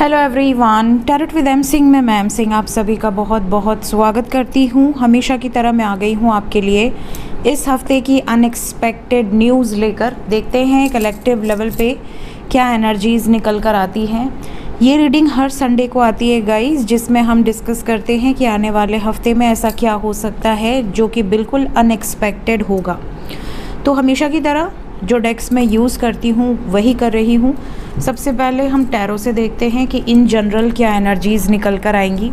Hello everyone, tarot with M Singh में ma'am Singh आप सभी का बहुत बहुत स्वागत करती हूँ। हमेशा की तरह मैं आ गई हूँ आपके लिए इस हफ्ते की अनएक्सपेक्टेड न्यूज़ लेकर। देखते हैं कलेक्टिव लेवल पे क्या एनर्जीज़ निकल कर आती हैं। ये रीडिंग हर संडे को आती है गाइस, जिसमें हम डिस्कस करते हैं कि आने वाले हफ्ते में ऐसा क्या हो सकता है जो कि बिल्कुल अनएक्सपेक्टेड होगा। तो हमेशा की तरह जो डेक्स मैं यूज़ करती हूँ वही कर रही हूँ। सबसे पहले हम टैरो से देखते हैं कि इन जनरल क्या एनर्जीज़ निकल कर आएंगी।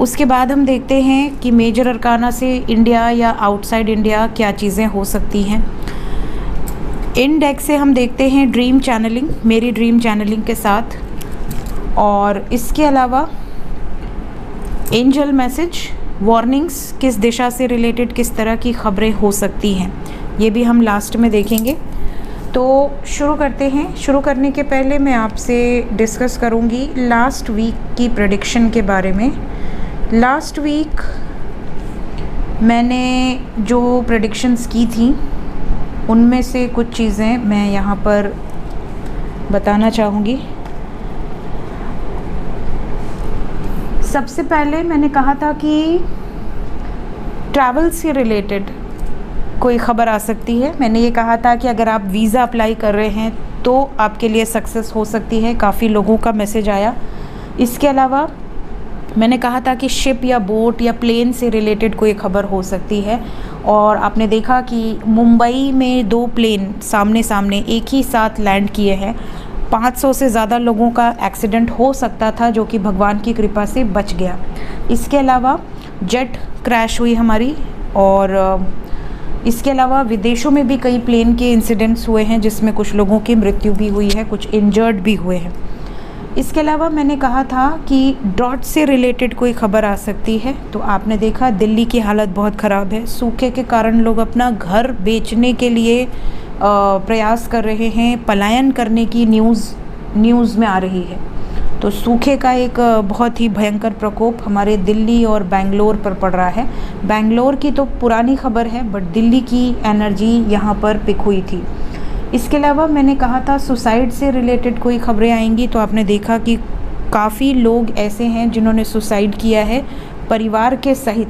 उसके बाद हम देखते हैं कि मेजर अरकाना से इंडिया या आउटसाइड इंडिया क्या चीज़ें हो सकती हैं। इन डेक से हम देखते हैं ड्रीम चैनलिंग, मेरी ड्रीम चैनलिंग के साथ, और इसके अलावा एंजल मैसेज, वार्निंग्स, किस दिशा से रिलेटेड किस तरह की खबरें हो सकती हैं, ये भी हम लास्ट में देखेंगे। तो शुरू करते हैं। शुरू करने के पहले मैं आपसे डिस्कस करूंगी लास्ट वीक की प्रेडिक्शन के बारे में। लास्ट वीक मैंने जो प्रेडिक्शंस की थी उनमें से कुछ चीज़ें मैं यहाँ पर बताना चाहूँगी। सबसे पहले मैंने कहा था कि ट्रैवल से रिलेटेड कोई ख़बर आ सकती है। मैंने ये कहा था कि अगर आप वीज़ा अप्लाई कर रहे हैं तो आपके लिए सक्सेस हो सकती है। काफ़ी लोगों का मैसेज आया। इसके अलावा मैंने कहा था कि शिप या बोट या प्लेन से रिलेटेड कोई ख़बर हो सकती है, और आपने देखा कि मुंबई में 2 प्लेन सामने सामने एक ही साथ लैंड किए हैं। 500 से ज़्यादा लोगों का एक्सीडेंट हो सकता था, जो कि भगवान की कृपा से बच गया। इसके अलावा जेट क्रैश हुई हमारी, और इसके अलावा विदेशों में भी कई प्लेन के इंसिडेंट्स हुए हैं जिसमें कुछ लोगों की मृत्यु भी हुई है, कुछ इंजर्ड भी हुए हैं। इसके अलावा मैंने कहा था कि ड्रॉट से रिलेटेड कोई खबर आ सकती है। तो आपने देखा दिल्ली की हालत बहुत ख़राब है। सूखे के कारण लोग अपना घर बेचने के लिए प्रयास कर रहे हैं, पलायन करने की न्यूज़ में आ रही है। तो सूखे का एक बहुत ही भयंकर प्रकोप हमारे दिल्ली और बेंगलोर पर पड़ रहा है। बेंगलोर की तो पुरानी खबर है, बट दिल्ली की एनर्जी यहाँ पर पिक हुई थी। इसके अलावा मैंने कहा था सुसाइड से रिलेटेड कोई खबरें आएंगी। तो आपने देखा कि काफ़ी लोग ऐसे हैं जिन्होंने सुसाइड किया है परिवार के सहित।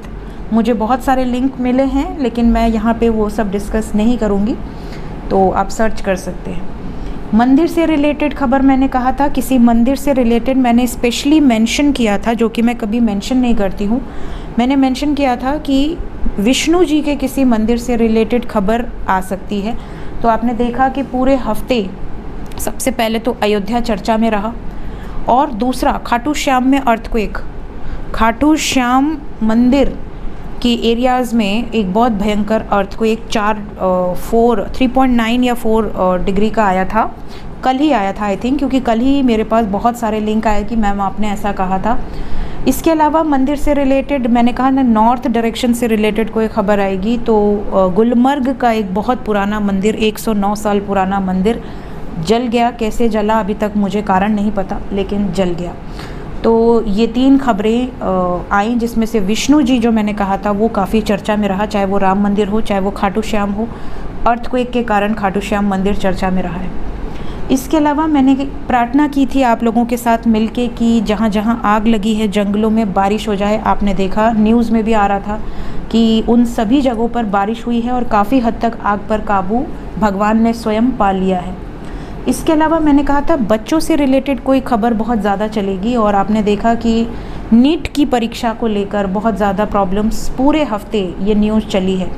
मुझे बहुत सारे लिंक मिले हैं, लेकिन मैं यहाँ पे वो सब डिस्कस नहीं करूँगी, तो आप सर्च कर सकते हैं। मंदिर से रिलेटेड खबर मैंने कहा था, किसी मंदिर से रिलेटेड मैंने स्पेशली मेंशन किया था, जो कि मैं कभी मेंशन नहीं करती हूँ। मैंने मेंशन किया था कि विष्णु जी के किसी मंदिर से रिलेटेड खबर आ सकती है। तो आपने देखा कि पूरे हफ्ते सबसे पहले तो अयोध्या चर्चा में रहा, और दूसरा खाटू श्याम में अर्थक्वेक। खाटू श्याम मंदिर की एरियाज़ में एक बहुत भयंकर अर्थक्वेक 3.9 या 4 डिग्री का आया था। कल ही आया था आई थिंक, क्योंकि कल ही मेरे पास बहुत सारे लिंक आए कि मैम आपने ऐसा कहा था। इसके अलावा मंदिर से रिलेटेड मैंने कहा ना, नॉर्थ डायरेक्शन से रिलेटेड कोई खबर आएगी। तो गुलमर्ग का एक बहुत पुराना मंदिर, 109 साल पुराना मंदिर जल गया। कैसे जला अभी तक मुझे कारण नहीं पता, लेकिन जल गया। तो ये 3 खबरें आई, जिसमें से विष्णु जी जो मैंने कहा था वो काफ़ी चर्चा में रहा, चाहे वो राम मंदिर हो चाहे वो खाटू श्याम हो। अर्थक्वेक के कारण खाटू श्याम मंदिर चर्चा में रहा है। इसके अलावा मैंने प्रार्थना की थी आप लोगों के साथ मिलके कि जहाँ जहाँ आग लगी है जंगलों में बारिश हो जाए। आपने देखा न्यूज़ में भी आ रहा था कि उन सभी जगहों पर बारिश हुई है, और काफ़ी हद तक आग पर काबू भगवान ने स्वयं पा लिया है। इसके अलावा मैंने कहा था बच्चों से रिलेटेड कोई खबर बहुत ज़्यादा चलेगी, और आपने देखा कि नीट की परीक्षा को लेकर बहुत ज़्यादा प्रॉब्लम्स पूरे हफ्ते ये न्यूज़ चली है।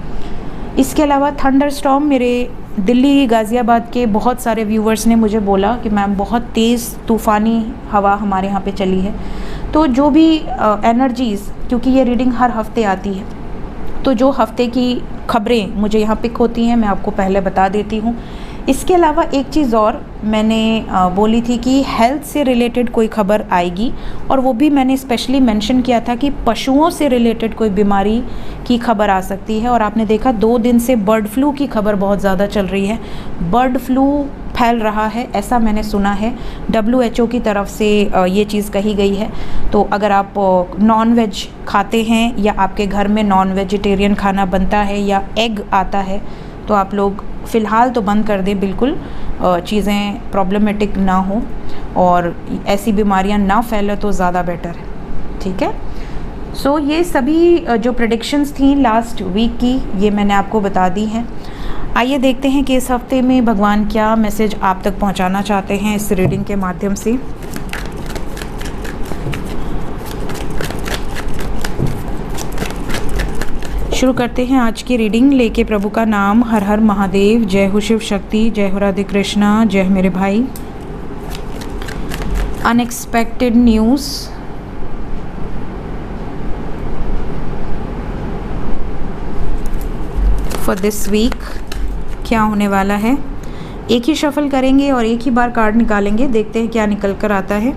इसके अलावा थंडरस्टॉर्म, मेरे दिल्ली गाज़ियाबाद के बहुत सारे व्यूवर्स ने मुझे बोला कि मैम बहुत तेज़ तूफ़ानी हवा हमारे यहाँ पे चली है। तो जो भी एनर्जीज़, क्योंकि ये रीडिंग हर हफ्ते आती है, तो जो हफ्ते की खबरें मुझे यहाँ पिक होती हैं मैं आपको पहले बता देती हूँ। इसके अलावा एक चीज़ और मैंने बोली थी कि हेल्थ से रिलेटेड कोई खबर आएगी, और वो भी मैंने स्पेशली मेंशन किया था कि पशुओं से रिलेटेड कोई बीमारी की खबर आ सकती है। और आपने देखा 2 दिन से बर्ड फ्लू की खबर बहुत ज़्यादा चल रही है। बर्ड फ्लू फैल रहा है ऐसा मैंने सुना है, WHO की तरफ से ये चीज़ कही गई है। तो अगर आप नॉन वेज खाते हैं, या आपके घर में नॉन वेजिटेरियन खाना बनता है, या एग आता है, तो आप लोग फ़िलहाल तो बंद कर दें, बिल्कुल चीज़ें प्रॉब्लमेटिक ना हो और ऐसी बीमारियां ना फैले तो ज़्यादा बेटर है, ठीक है। सो ये सभी जो प्रेडिक्शंस थी लास्ट वीक की, ये मैंने आपको बता दी हैं। आइए देखते हैं कि इस हफ्ते में भगवान क्या मैसेज आप तक पहुंचाना चाहते हैं इस रीडिंग के माध्यम से। शुरू करते हैं आज की रीडिंग लेके प्रभु का नाम। हर हर महादेव, जय हो शिव शक्ति, जय हो राधे कृष्णा, जय मेरे भाई। Unexpected news, for this week क्या होने वाला है। एक ही शफल करेंगे और एक ही बार कार्ड निकालेंगे, देखते हैं क्या निकल कर आता है।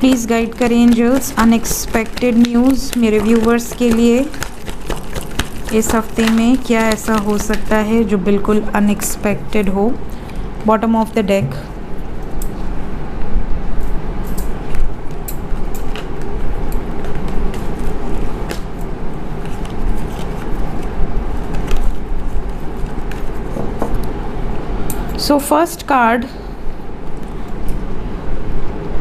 प्लीज़ गाइड करें एंजल्स। अनएक्सपेक्टेड न्यूज़ मेरे व्यूवर्स के लिए इस हफ्ते में क्या ऐसा हो सकता है जो बिल्कुल अनएक्सपेक्टेड हो। Bottom of the deck, so first card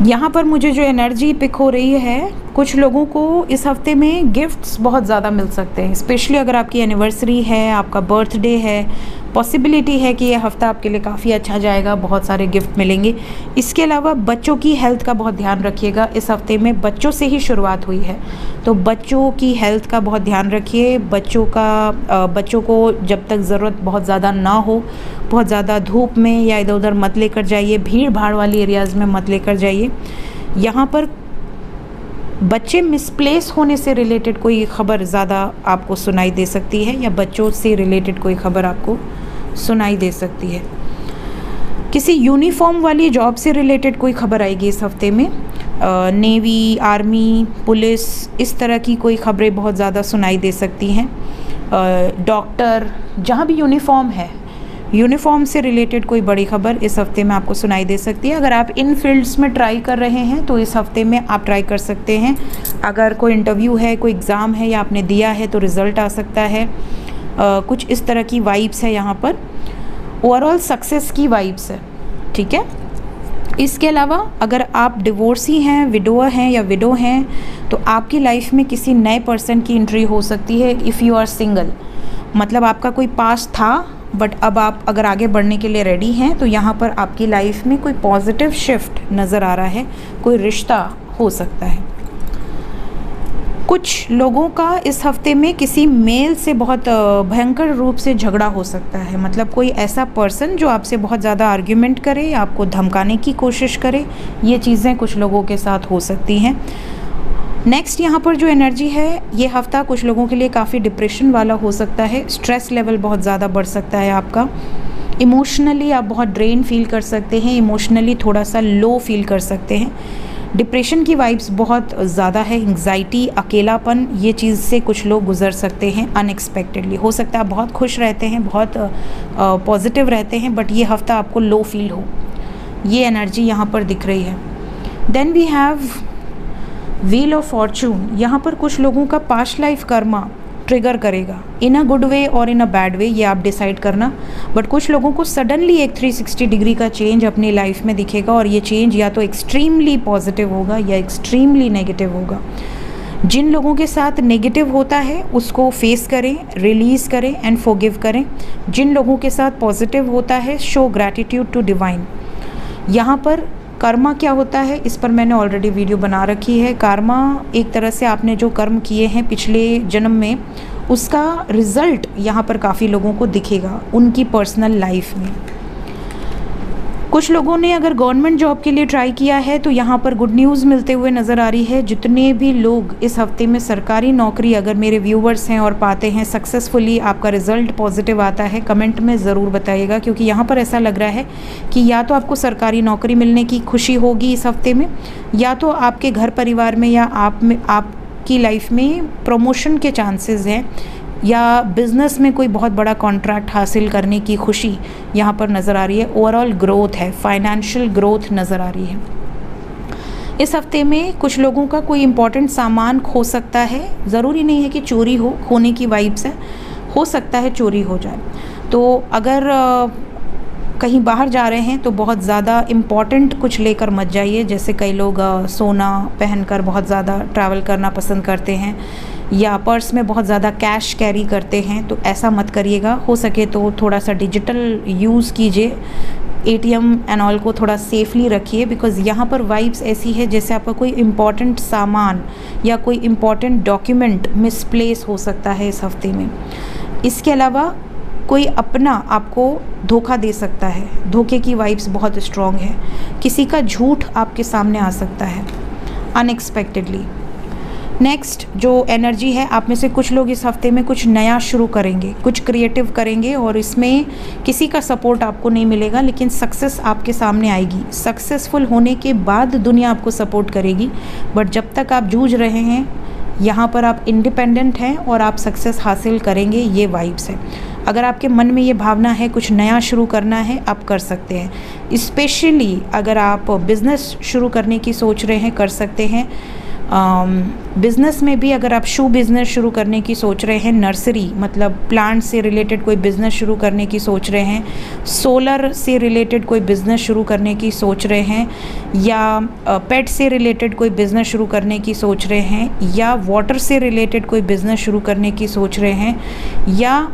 यहाँ पर मुझे जो एनर्जी पिक हो रही है, कुछ लोगों को इस हफ्ते में गिफ्ट्स बहुत ज़्यादा मिल सकते हैं, स्पेशली अगर आपकी एनिवर्सरी है, आपका बर्थडे है। पॉसिबिलिटी है कि यह हफ्ता आपके लिए काफ़ी अच्छा जाएगा, बहुत सारे गिफ्ट मिलेंगे। इसके अलावा बच्चों की हेल्थ का बहुत ध्यान रखिएगा। इस हफ्ते में बच्चों से ही शुरुआत हुई है, तो बच्चों की हेल्थ का बहुत ध्यान रखिए। बच्चों को जब तक ज़रूरत बहुत ज़्यादा ना हो, बहुत ज़्यादा धूप में या इधर उधर मत लेकर जाइए, भीड़ भाड़ वाली एरियाज़ में मत लेकर जाइए। यहाँ पर बच्चे मिसप्लेस होने से रिलेटेड कोई ख़बर ज़्यादा आपको सुनाई दे सकती है, या बच्चों से रिलेटेड कोई ख़बर आपको सुनाई दे सकती है। किसी यूनिफॉर्म वाली जॉब से रिलेटेड कोई ख़बर आएगी इस हफ्ते में। नेवी, आर्मी, पुलिस, इस तरह की कोई ख़बरें बहुत ज़्यादा सुनाई दे सकती हैं। डॉक्टर, जहाँ भी यूनिफॉर्म है, यूनिफॉर्म से रिलेटेड कोई बड़ी खबर इस हफ्ते में आपको सुनाई दे सकती है। अगर आप इन फील्ड्स में ट्राई कर रहे हैं तो इस हफ्ते में आप ट्राई कर सकते हैं। अगर कोई इंटरव्यू है, कोई एग्ज़ाम है या आपने दिया है तो रिज़ल्ट आ सकता है। कुछ इस तरह की वाइब्स है यहाँ पर, ओवरऑल सक्सेस की वाइब्स है, ठीक है। इसके अलावा अगर आप डिवोर्सी हैं, विडोअर हैं या विडो हैं, तो आपकी लाइफ में किसी नए पर्सन की एंट्री हो सकती है। इफ़ यू आर सिंगल, मतलब आपका कोई पास्ट था बट अब आप अगर आगे बढ़ने के लिए रेडी हैं, तो यहाँ पर आपकी लाइफ में कोई पॉजिटिव शिफ्ट नज़र आ रहा है, कोई रिश्ता हो सकता है। कुछ लोगों का इस हफ्ते में किसी मेल से बहुत भयंकर रूप से झगड़ा हो सकता है, मतलब कोई ऐसा पर्सन जो आपसे बहुत ज़्यादा आर्ग्यूमेंट करे, आपको धमकाने की कोशिश करे, ये चीज़ें कुछ लोगों के साथ हो सकती हैं। नेक्स्ट यहाँ पर जो एनर्जी है, ये हफ्ता कुछ लोगों के लिए काफ़ी डिप्रेशन वाला हो सकता है। स्ट्रेस लेवल बहुत ज़्यादा बढ़ सकता है आपका। इमोशनली आप बहुत ड्रेन फील कर सकते हैं, इमोशनली थोड़ा सा लो फील कर सकते हैं। डिप्रेशन की वाइब्स बहुत ज़्यादा है, एंग्जाइटी, अकेलापन, ये चीज़ से कुछ लोग गुजर सकते हैं अनएक्सपेक्टेडली। हो सकता है आप बहुत खुश रहते हैं, बहुत पॉजिटिव रहते हैं, बट ये हफ्ता आपको लो फील हो, ये एनर्जी यहाँ पर दिख रही है। Then we have wheel of fortune. यहाँ पर कुछ लोगों का पास्ट लाइफ कर्मा ट्रिगर करेगा, इन अ गुड वे और इन अ बैड वे, ये आप डिसाइड करना। बट कुछ लोगों को सडनली एक 360 डिग्री का चेंज अपनी लाइफ में दिखेगा, और ये चेंज या तो एक्सट्रीमली पॉजिटिव होगा या एक्सट्रीमली नेगेटिव होगा। जिन लोगों के साथ नेगेटिव होता है उसको फेस करें, रिलीज़ करें एंड फॉरगिव करें। जिन लोगों के साथ पॉजिटिव होता है, शो ग्रैटिट्यूड टू डिवाइन। यहाँ पर कर्मा क्या होता है, इस पर मैंने ऑलरेडी वीडियो बना रखी है। कर्मा एक तरह से आपने जो कर्म किए हैं पिछले जन्म में, उसका रिज़ल्ट यहाँ पर काफ़ी लोगों को दिखेगा उनकी पर्सनल लाइफ में। कुछ लोगों ने अगर गवर्नमेंट जॉब के लिए ट्राई किया है तो यहाँ पर गुड न्यूज़ मिलते हुए नज़र आ रही है। जितने भी लोग इस हफ्ते में सरकारी नौकरी अगर मेरे व्यूवर्स हैं और पाते हैं सक्सेसफुली, आपका रिज़ल्ट पॉजिटिव आता है, कमेंट में ज़रूर बताइएगा, क्योंकि यहाँ पर ऐसा लग रहा है कि या तो आपको सरकारी नौकरी मिलने की खुशी होगी इस हफ्ते में, या तो आपके घर परिवार में या आपकी लाइफ में प्रमोशन के चांसेस हैं, या बिज़नेस में कोई बहुत बड़ा कॉन्ट्रैक्ट हासिल करने की खुशी यहाँ पर नज़र आ रही है। ओवरऑल ग्रोथ है, फाइनेंशियल ग्रोथ नज़र आ रही है। इस हफ्ते में कुछ लोगों का कोई इम्पोर्टेंट सामान खो सकता है, ज़रूरी नहीं है कि चोरी हो, खोने की वाइब्स है। हो सकता है चोरी हो जाए। तो अगर कहीं बाहर जा रहे हैं तो बहुत ज़्यादा इम्पॉर्टेंट कुछ लेकर मत जाइए। जैसे कई लोग सोना पहनकर बहुत ज़्यादा ट्रैवल करना पसंद करते हैं, या पर्स में बहुत ज़्यादा कैश कैरी करते हैं, तो ऐसा मत करिएगा। हो सके तो थोड़ा सा डिजिटल यूज़ कीजिए, एटीएम एंड ऑल को थोड़ा सेफली रखिए, बिकॉज़ यहाँ पर वाइब्स ऐसी है जैसे आपका कोई इम्पॉर्टेंट सामान या कोई इम्पॉर्टेंट डॉक्यूमेंट मिसप्लेस हो सकता है इस हफ्ते में। इसके अलावा कोई अपना आपको धोखा दे सकता है, धोखे की वाइब्स बहुत स्ट्रॉन्ग है। किसी का झूठ आपके सामने आ सकता है अनएक्सपेक्टेडली। नेक्स्ट जो एनर्जी है, आप में से कुछ लोग इस हफ्ते में कुछ नया शुरू करेंगे, कुछ क्रिएटिव करेंगे, और इसमें किसी का सपोर्ट आपको नहीं मिलेगा, लेकिन सक्सेस आपके सामने आएगी। सक्सेसफुल होने के बाद दुनिया आपको सपोर्ट करेगी, बट जब तक आप जूझ रहे हैं यहाँ पर आप इंडिपेंडेंट हैं और आप सक्सेस हासिल करेंगे, ये वाइब्स है। अगर आपके मन में ये भावना है कुछ नया शुरू करना है, आप कर सकते हैं। स्पेशली अगर आप बिज़नेस शुरू करने की सोच रहे हैं, कर सकते हैं। बिज़नेस में भी अगर आप शू बिज़नेस शुरू करने की सोच रहे हैं, नर्सरी मतलब प्लांट से रिलेटेड कोई बिज़नेस शुरू करने की सोच रहे हैं, सोलर से रिलेटेड कोई बिज़नेस शुरू करने की सोच रहे हैं, या पेट से रिलेटेड कोई बिज़नेस शुरू करने की सोच रहे हैं, या वाटर से रिलेटेड कोई बिज़नेस शुरू करने की सोच रहे हैं, या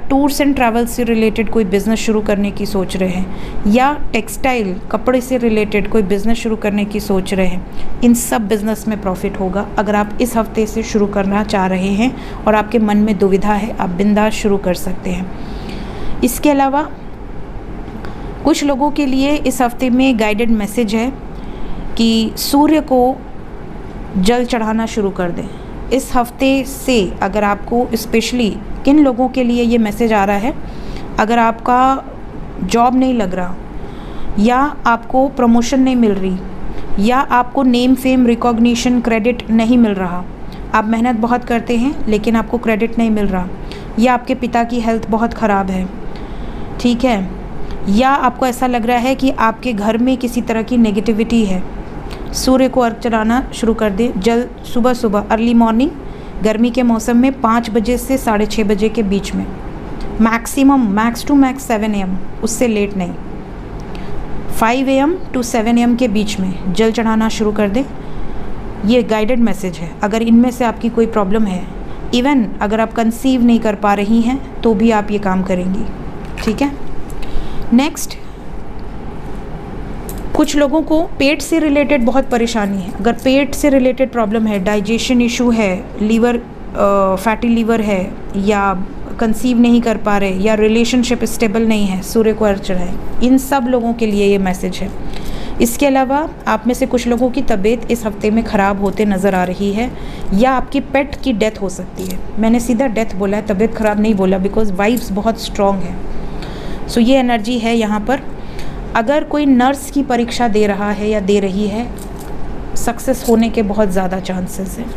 टूर्स एंड ट्रैवल से रिलेटेड कोई बिज़नेस शुरू करने की सोच रहे हैं, या टेक्सटाइल कपड़े से रिलेटेड कोई बिज़नेस शुरू करने की सोच रहे हैं, इन सब बिज़नेस में प्रॉफिट होगा अगर आप इस हफ्ते से शुरू करना चाह रहे हैं और आपके मन में दुविधा है, आप बिंदास शुरू कर सकते हैं। इसके अलावा कुछ लोगों के लिए इस हफ्ते में गाइडेड मैसेज है कि सूर्य को जल चढ़ाना शुरू कर दें। इस हफ्ते से अगर आपको स्पेशली किन लोगों के लिए ये मैसेज आ रहा है, अगर आपका जॉब नहीं लग रहा, या आपको प्रमोशन नहीं मिल रही, या आपको नेम फेम रिकॉग्निशन क्रेडिट नहीं मिल रहा, आप मेहनत बहुत करते हैं लेकिन आपको क्रेडिट नहीं मिल रहा, या आपके पिता की हेल्थ बहुत ख़राब है, ठीक है, या आपको ऐसा लग रहा है कि आपके घर में किसी तरह की नेगेटिविटी है, सूर्य को अर्घ चढ़ाना शुरू कर दें। जल सुबह सुबह अर्ली मॉर्निंग गर्मी के मौसम में 5 बजे से 6:30 बजे के बीच में, maximum max to max 7 AM, उससे लेट नहीं, 5 AM to 7 AM के बीच में जल चढ़ाना शुरू कर दें। ये गाइडेड मैसेज है। अगर इनमें से आपकी कोई प्रॉब्लम है, इवन अगर आप कंसीव नहीं कर पा रही हैं तो भी आप ये काम करेंगी, ठीक है। नेक्स्ट, कुछ लोगों को पेट से रिलेटेड बहुत परेशानी है। अगर पेट से रिलेटेड प्रॉब्लम है, डाइजेशन इशू है, लीवर फैटी लीवर है, या कंसीव नहीं कर पा रहे, या रिलेशनशिप स्टेबल नहीं है, सूर्य को अर्घ चढ़ाएं। इन सब लोगों के लिए ये मैसेज है। इसके अलावा आप में से कुछ लोगों की तबीयत इस हफ्ते में ख़राब होते नज़र आ रही है, या आपकी पेट की डेथ हो सकती है। मैंने सीधा डेथ बोला है, तबीयत ख़राब नहीं बोला, बिकॉज वाइब्स बहुत स्ट्रॉन्ग है। सो ये एनर्जी है यहाँ पर। अगर कोई नर्स की परीक्षा दे रहा है या दे रही है, सक्सेस होने के बहुत ज़्यादा चांसेस हैं।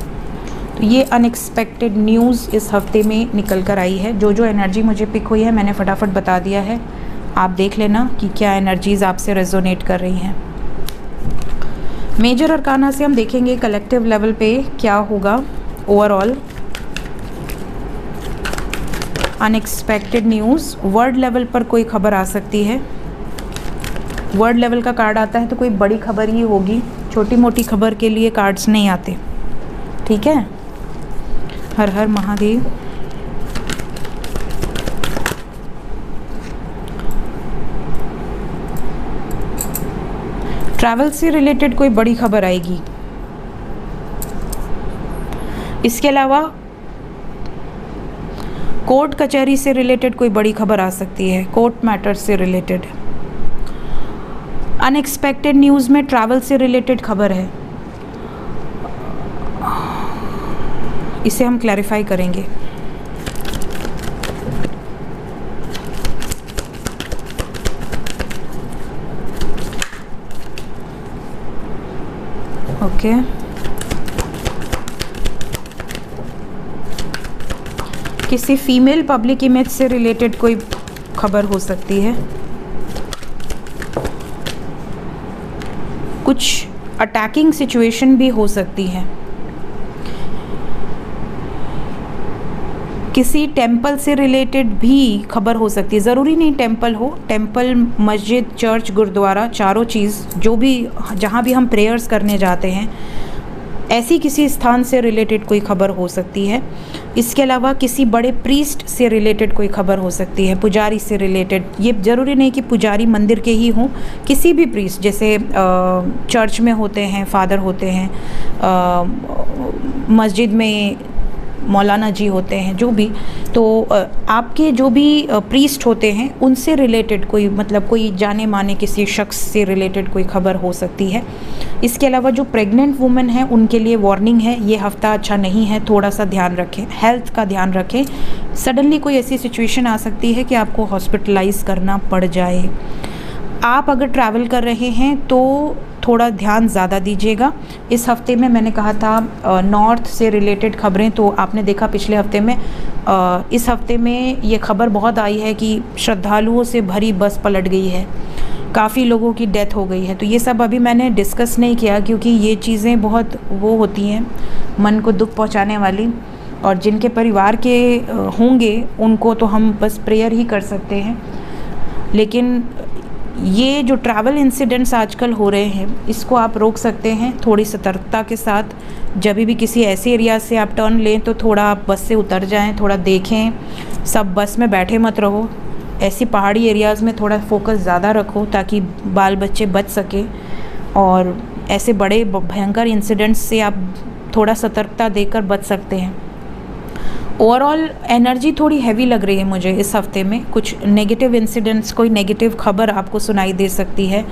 तो ये अनएक्सपेक्टेड न्यूज़ इस हफ्ते में निकल कर आई है। जो जो एनर्जी मुझे पिक हुई है मैंने फटाफट बता दिया है, आप देख लेना कि क्या एनर्जीज़ आपसे रेजोनेट कर रही हैं। मेजर अरकाना से हम देखेंगे कलेक्टिव लेवल पे क्या होगा overall. Unexpected news, world level पर कोई खबर आ सकती है। वर्ल्ड लेवल का कार्ड आता है तो कोई बड़ी खबर ही होगी, छोटी मोटी खबर के लिए कार्ड्स नहीं आते, ठीक है। हर हर महादेव। ट्रैवल से रिलेटेड कोई बड़ी खबर आएगी। इसके अलावा कोर्ट कचहरी से रिलेटेड कोई बड़ी खबर आ सकती है, कोर्ट मैटर से रिलेटेड। अनएक्सपेक्टेड न्यूज़ में ट्रैवल से रिलेटेड खबर है, इसे हम क्लैरिफाई करेंगे। ओके, किसी फीमेल पब्लिक इमेज से रिलेटेड कोई खबर हो सकती है। कुछ अटैकिंग सिचुएशन भी हो सकती है। किसी टेंपल से रिलेटेड भी खबर हो सकती है, ज़रूरी नहीं टेंपल हो, टेंपल, मस्जिद, चर्च, गुरुद्वारा, चारों चीज़ जो भी, जहाँ भी हम प्रेयर्स करने जाते हैं, ऐसी किसी स्थान से रिलेटेड कोई खबर हो सकती है। इसके अलावा किसी बड़े प्रीस्ट से रिलेटेड कोई खबर हो सकती है, पुजारी से रिलेटेड। ये ज़रूरी नहीं कि पुजारी मंदिर के ही हों, किसी भी प्रीस्ट, जैसे चर्च में होते हैं फादर होते हैं, मस्जिद में मौलाना जी होते हैं, जो भी, तो आपके जो भी प्रीस्ट होते हैं उनसे रिलेटेड कोई, मतलब कोई जाने माने किसी शख्स से रिलेटेड कोई खबर हो सकती है। इसके अलावा जो प्रेग्नेंट वुमेन है उनके लिए वार्निंग है, ये हफ्ता अच्छा नहीं है, थोड़ा सा ध्यान रखें, हेल्थ का ध्यान रखें। सडनली कोई ऐसी सिचुएशन आ सकती है कि आपको हॉस्पिटलाइज करना पड़ जाए। आप अगर ट्रैवल कर रहे हैं तो थोड़ा ध्यान ज़्यादा दीजिएगा। इस हफ्ते में मैंने कहा था नॉर्थ से रिलेटेड खबरें, तो आपने देखा पिछले हफ्ते में, इस हफ्ते में ये खबर बहुत आई है कि श्रद्धालुओं से भरी बस पलट गई है, काफ़ी लोगों की डेथ हो गई है। तो ये सब अभी मैंने डिस्कस नहीं किया क्योंकि ये चीज़ें बहुत वो होती हैं, मन को दुख पहुंचाने वाली, और जिनके परिवार के होंगे उनको तो हम बस प्रेयर ही कर सकते हैं। लेकिन ये जो ट्रैवल इंसिडेंट्स आजकल हो रहे हैं, इसको आप रोक सकते हैं थोड़ी सतर्कता के साथ। जब भी किसी ऐसे एरिया से आप टर्न लें तो थोड़ा आप बस से उतर जाएं, थोड़ा देखें, सब बस में बैठे मत रहो। ऐसी पहाड़ी एरियाज़ में थोड़ा फोकस ज़्यादा रखो ताकि बाल बच्चे बच सके, और ऐसे बड़े भयंकर इंसिडेंट्स से आप थोड़ा सतर्कता देकर बच सकते हैं। ओवरऑल एनर्जी थोड़ी हैवी लग रही है मुझे इस हफ्ते में। कुछ नेगेटिव इंसिडेंट्स, कोई नेगेटिव खबर आपको सुनाई दे सकती है।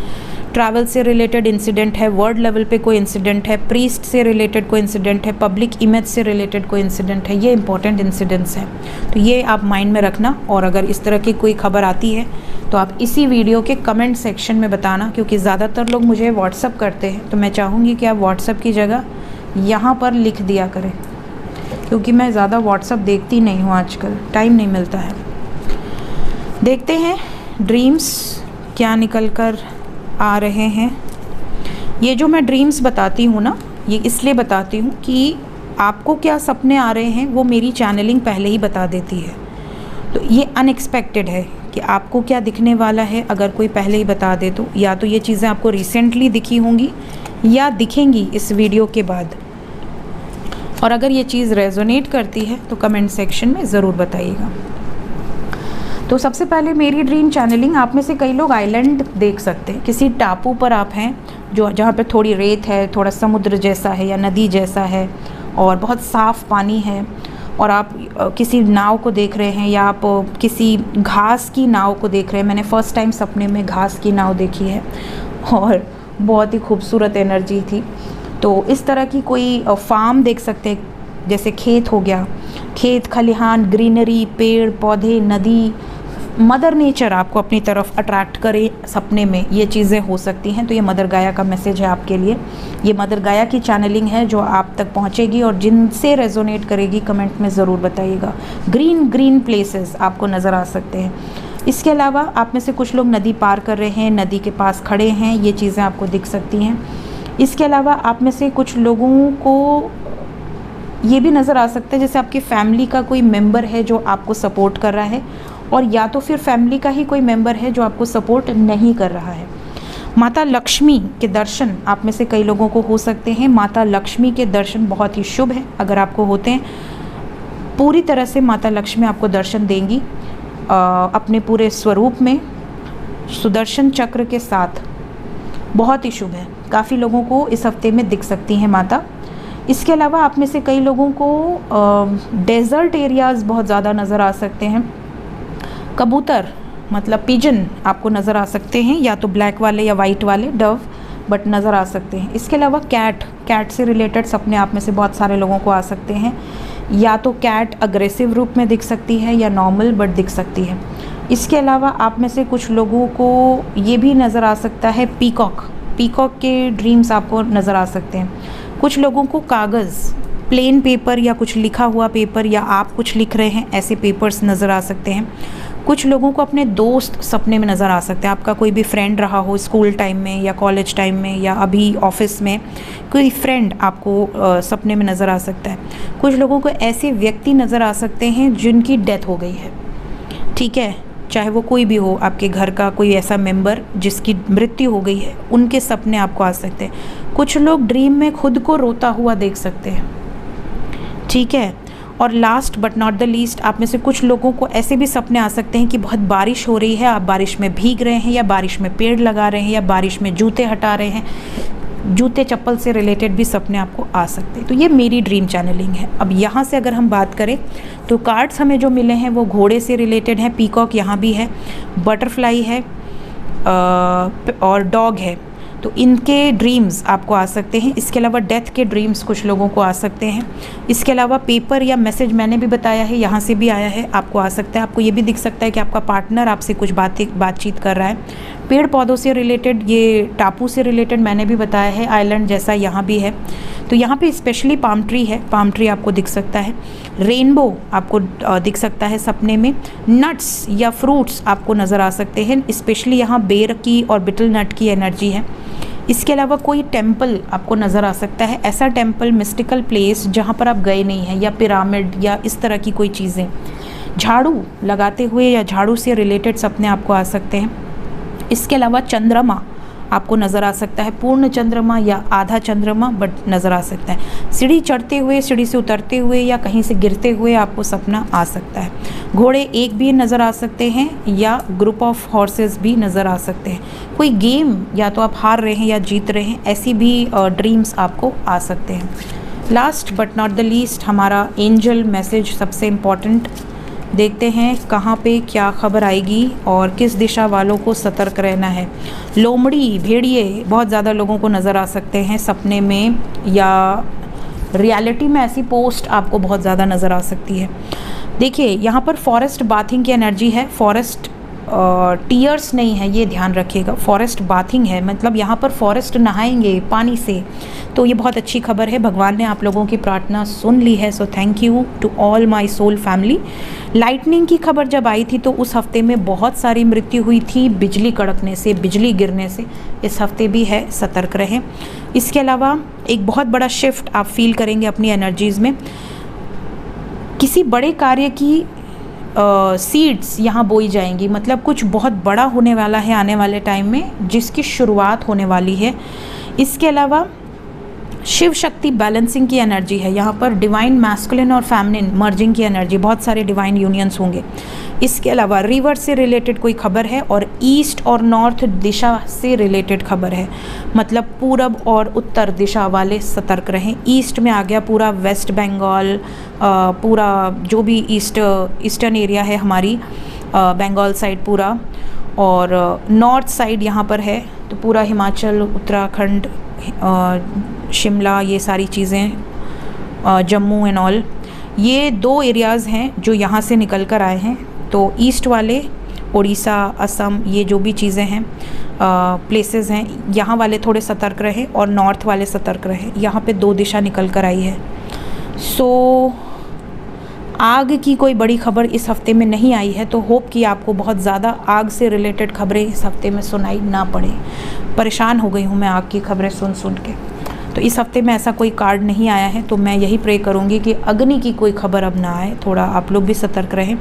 ट्रैवल से रिलेटेड इंसिडेंट है, वर्ल्ड लेवल पे कोई इंसिडेंट है, प्रीस्ट से रिलेटेड कोई इंसिडेंट है, पब्लिक इमेज से रिलेटेड कोई इंसिडेंट है, ये इंपॉर्टेंट इंसिडेंट्स हैं। तो ये आप माइंड में रखना, और अगर इस तरह की कोई खबर आती है तो आप इसी वीडियो के कमेंट सेक्शन में बताना, क्योंकि ज़्यादातर लोग मुझे व्हाट्सअप करते हैं, तो मैं चाहूँगी कि आप व्हाट्सअप की जगह यहाँ पर लिख दिया करें, क्योंकि मैं ज़्यादा व्हाट्सअप देखती नहीं हूँ आजकल, टाइम नहीं मिलता है। देखते हैं ड्रीम्स क्या निकल कर आ रहे हैं। ये जो मैं ड्रीम्स बताती हूँ ना, ये इसलिए बताती हूँ कि आपको क्या सपने आ रहे हैं वो मेरी चैनलिंग पहले ही बता देती है। तो ये अनएक्सपेक्टेड है कि आपको क्या दिखने वाला है, अगर कोई पहले ही बता दे तो। या तो ये चीज़ें आपको रिसेंटली दिखी होंगी या दिखेंगी इस वीडियो के बाद। और अगर ये चीज़ रेजोनेट करती है तो कमेंट सेक्शन में ज़रूर बताइएगा। तो सबसे पहले मेरी ड्रीम चैनलिंग, आप में से कई लोग आइलैंड देख सकते हैं, किसी टापू पर आप हैं जो जहाँ पे थोड़ी रेत है, थोड़ा समुद्र जैसा है या नदी जैसा है, और बहुत साफ़ पानी है, और आप किसी नाव को देख रहे हैं, या आप किसी घास की नाव को देख रहे हैं। मैंने फ़र्स्ट टाइम सपने में घास की नाव देखी है और बहुत ही खूबसूरत एनर्जी थी। तो इस तरह की कोई फार्म देख सकते हैं, जैसे खेत हो गया, खेत खलिहान, ग्रीनरी, पेड़ पौधे, नदी, मदर नेचर आपको अपनी तरफ अट्रैक्ट करे सपने में, ये चीज़ें हो सकती हैं। तो ये मदर गाया का मैसेज है आपके लिए। ये मदर गाया की चैनलिंग है जो आप तक पहुंचेगी, और जिनसे रेजोनेट करेगी कमेंट में ज़रूर बताइएगा। ग्रीन ग्रीन प्लेसेस आपको नज़र आ सकते हैं। इसके अलावा आप में से कुछ लोग नदी पार कर रहे हैं, नदी के पास खड़े हैं, ये चीज़ें आपको दिख सकती हैं। इसके अलावा आप में से कुछ लोगों को ये भी नज़र आ सकता है जैसे आपकी फैमिली का कोई मेंबर है जो आपको सपोर्ट कर रहा है, और या तो फिर फैमिली का ही कोई मेंबर है जो आपको सपोर्ट नहीं कर रहा है। माता लक्ष्मी के दर्शन आप में से कई लोगों को हो सकते हैं। माता लक्ष्मी के दर्शन बहुत ही शुभ है, अगर आपको होते हैं। पूरी तरह से माता लक्ष्मी आपको दर्शन देंगी अपने पूरे स्वरूप में, सुदर्शन चक्र के साथ, बहुत ही शुभ है। काफ़ी लोगों को इस हफ्ते में दिख सकती हैं माता। इसके अलावा आप में से कई लोगों को डेजर्ट एरियाज़ बहुत ज़्यादा नज़र आ सकते हैं। कबूतर मतलब पिजन आपको नज़र आ सकते हैं, या तो ब्लैक वाले या वाइट वाले, डव, बट नज़र आ सकते हैं। इसके अलावा कैट से रिलेटेड सपने आप में से बहुत सारे लोगों को आ सकते हैं। या तो कैट अग्रेसिव रूप में दिख सकती है या नॉर्मल बट दिख सकती है। इसके अलावा आप में से कुछ लोगों को ये भी नज़र आ सकता है पीकॉक के ड्रीम्स आपको नज़र आ सकते हैं। कुछ लोगों को कागज़, प्लेन पेपर या कुछ लिखा हुआ पेपर, या आप कुछ लिख रहे हैं, ऐसे पेपर्स नज़र आ सकते हैं। कुछ लोगों को अपने दोस्त सपने में नज़र आ सकते हैं। आपका कोई भी फ्रेंड रहा हो स्कूल टाइम में या कॉलेज टाइम में या अभी ऑफिस में, कोई फ्रेंड आपको सपने में नज़र आ सकता है। कुछ लोगों को ऐसे व्यक्ति नज़र आ सकते हैं जिनकी डेथ हो गई है, ठीक है, चाहे वो कोई भी हो, आपके घर का कोई ऐसा मेंबर जिसकी मृत्यु हो गई है, उनके सपने आपको आ सकते हैं। कुछ लोग ड्रीम में खुद को रोता हुआ देख सकते हैं, ठीक है। और last but not the least, आप में से कुछ लोगों को ऐसे भी सपने आ सकते हैं कि बहुत बारिश हो रही है, आप बारिश में भीग रहे हैं या बारिश में पेड़ लगा रहे हैं या बारिश में जूते हटा रहे हैं। जूते चप्पल से रिलेटेड भी सपने आपको आ सकते हैं। तो ये मेरी ड्रीम चैनलिंग है। अब यहाँ से अगर हम बात करें तो कार्ड्स हमें जो मिले हैं वो घोड़े से रिलेटेड हैं, पीकॉक यहाँ भी है, बटरफ्लाई है और डॉग है। तो इनके ड्रीम्स आपको आ सकते हैं। इसके अलावा डेथ के ड्रीम्स कुछ लोगों को आ सकते हैं। इसके अलावा पेपर या मैसेज मैंने भी बताया है, यहाँ से भी आया है, आपको आ सकता है। आपको ये भी दिख सकता है कि आपका पार्टनर आपसे कुछ बातचीत कर रहा है। पेड़ पौधों से रिलेटेड, ये टापू से रिलेटेड मैंने भी बताया है, आइलैंड जैसा यहाँ भी है। तो यहाँ पे स्पेशली पाम ट्री है, पाम ट्री आपको दिख सकता है। रेनबो आपको दिख सकता है सपने में। नट्स या फ्रूट्स आपको नज़र आ सकते हैं, स्पेशली यहाँ बेर की और बिटल नट की एनर्जी है। इसके अलावा कोई टेम्पल आपको नज़र आ सकता है, ऐसा टेम्पल, मिस्टिकल प्लेस जहाँ पर आप गए नहीं हैं, या पिरामिड या इस तरह की कोई चीज़ें। झाड़ू लगाते हुए या झाड़ू से रिलेटेड सपने आपको आ सकते हैं। इसके अलावा चंद्रमा आपको नज़र आ सकता है, पूर्ण चंद्रमा या आधा चंद्रमा बट नज़र आ सकता है। सीढ़ी चढ़ते हुए, सीढ़ी से उतरते हुए या कहीं से गिरते हुए आपको सपना आ सकता है। घोड़े एक भी नज़र आ सकते हैं या ग्रुप ऑफ हॉर्सेस भी नज़र आ सकते हैं। कोई गेम या तो आप हार रहे हैं या जीत रहे हैं, ऐसी भी ड्रीम्स आपको आ सकते हैं। Last but not the least, हमारा एंजल मैसेज सबसे इम्पॉर्टेंट। देखते हैं कहाँ पे क्या खबर आएगी और किस दिशा वालों को सतर्क रहना है। लोमड़ी, भेड़िए बहुत ज़्यादा लोगों को नज़र आ सकते हैं सपने में, या रियलिटी में ऐसी पोस्ट आपको बहुत ज़्यादा नज़र आ सकती है। देखिए यहाँ पर फॉरेस्ट बाथिंग की एनर्जी है, फॉरेस्ट टीयर्स नहीं है, ये ध्यान रखिएगा। फॉरेस्ट बाथिंग है, मतलब यहाँ पर फॉरेस्ट नहाएंगे पानी से, तो ये बहुत अच्छी खबर है। भगवान ने आप लोगों की प्रार्थना सुन ली है, so thank you to all my soul family. Lightning की खबर जब आई थी तो उस हफ्ते में बहुत सारी मृत्यु हुई थी बिजली कड़कने से, बिजली गिरने से। इस हफ्ते भी है, सतर्क रहें। इसके अलावा एक बहुत बड़ा शिफ्ट आप फील करेंगे अपनी एनर्जीज़ में। किसी बड़े कार्य की सीड्स यहाँ बोई जाएंगी, मतलब कुछ बहुत बड़ा होने वाला है आने वाले टाइम में, जिसकी शुरुआत होने वाली है। इसके अलावा शिव शक्ति बैलेंसिंग की एनर्जी है, यहाँ पर डिवाइन मैस्कुलिन और फेमिनिन मर्जिंग की एनर्जी, बहुत सारे डिवाइन यूनियंस होंगे। इसके अलावा रिवर से रिलेटेड कोई खबर है और ईस्ट और नॉर्थ दिशा से रिलेटेड खबर है, मतलब पूरब और उत्तर दिशा वाले सतर्क रहें। ईस्ट में आ गया पूरा वेस्ट बंगाल, पूरा जो भी ईस्टर्न एरिया है हमारी, बंगाल साइड पूरा, और नॉर्थ साइड यहाँ पर है तो पूरा हिमाचल, उत्तराखंड, शिमला, ये सारी चीज़ें, जम्मू एंड ऑल, ये 2 एरियाज़ हैं जो यहाँ से निकल कर आए हैं। तो ईस्ट वाले उड़ीसा, असम, ये जो भी चीज़ें हैं, प्लेसेस हैं, यहाँ वाले थोड़े सतर्क रहे और नॉर्थ वाले सतर्क रहे। यहाँ पे 2 दिशा निकल कर आई है। सो आग की कोई बड़ी खबर इस हफ्ते में नहीं आई है, तो होप कि आपको बहुत ज़्यादा आग से रिलेटेड खबरें इस हफ्ते में सुनाई ना पड़े। परेशान हो गई हूँ मैं आग की खबरें सुन सुन के। तो इस हफ्ते में ऐसा कोई कार्ड नहीं आया है, तो मैं यही प्रे करूँगी कि अग्नि की कोई खबर अब ना आए, थोड़ा आप लोग भी सतर्क रहें।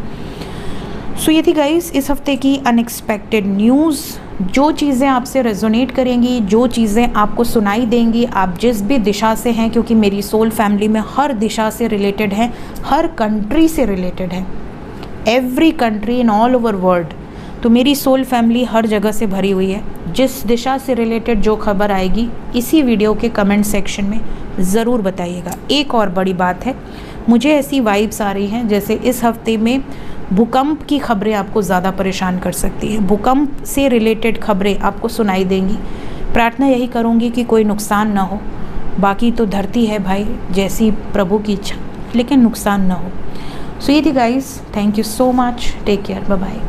सो ये थी गाइस इस हफ्ते की अनएक्सपेक्टेड न्यूज़। जो चीज़ें आपसे रेजोनेट करेंगी, जो चीज़ें आपको सुनाई देंगी, आप जिस भी दिशा से हैं, क्योंकि मेरी सोल फैमिली में हर दिशा से रिलेटेड है, हर कंट्री से रिलेटेड है, every country in all over world. तो मेरी सोल फैमिली हर जगह से भरी हुई है। जिस दिशा से रिलेटेड जो खबर आएगी इसी वीडियो के कमेंट सेक्शन में ज़रूर बताइएगा। एक और बड़ी बात है, मुझे ऐसी वाइब्स आ रही हैं जैसे इस हफ्ते में भूकंप की खबरें आपको ज़्यादा परेशान कर सकती है, भूकंप से रिलेटेड खबरें आपको सुनाई देंगी। प्रार्थना यही करूँगी कि कोई नुकसान ना हो, बाकी तो धरती है भाई, जैसी प्रभु की इच्छा, लेकिन नुकसान ना हो। सो ये थी guys, thank you so much, take care, bye bye.